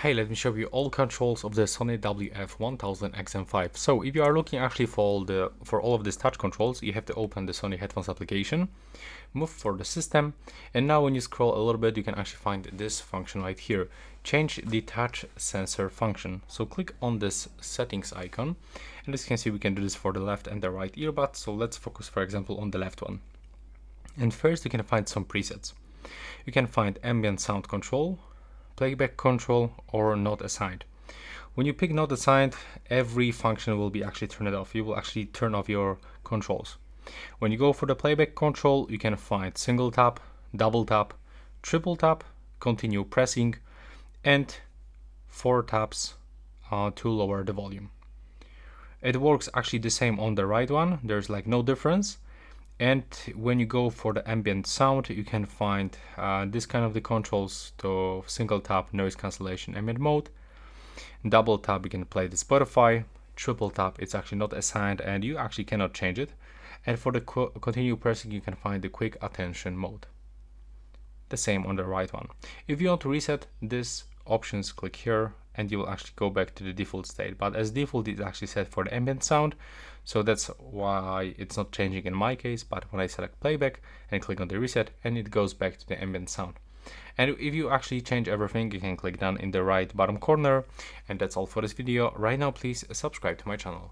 Hey, let me show you all controls of the Sony WF-1000XM5. So if you are looking actually for all of these touch controls, you have to open the Sony headphones application, move for the system, and now when you scroll a little bit, you can actually find this function right here. Change the touch sensor function. So click on this settings icon, and as you can see, we can do this for the left and the right earbud. So let's focus, for example, on the left one. And first, you can find some presets. You can find ambient sound control, playback control, or not assigned. When you pick not assigned, every function will be actually turned off. You will actually turn off your controls. When you go for the playback control, you can find single tap, double tap, triple tap, continue pressing, and 4 taps to lower the volume. It works actually the same on the right one. There's like no difference. And when you go for the ambient sound, you can find this kind of the controls to single tap, noise cancellation, ambient mode. Double tap, you can play the Spotify. Triple tap, it's actually not assigned and you actually cannot change it. And for the continue pressing, you can find the quick attention mode. The same on the right one. If you want to reset these options, click here and you will actually go back to the default state. But as default, it's actually set for the ambient sound. So that's why it's not changing in my case. But when I select playback and click on the reset, and it goes back to the ambient sound. And if you actually change everything, you can click down in the right bottom corner. And that's all for this video. Right now, please subscribe to my channel.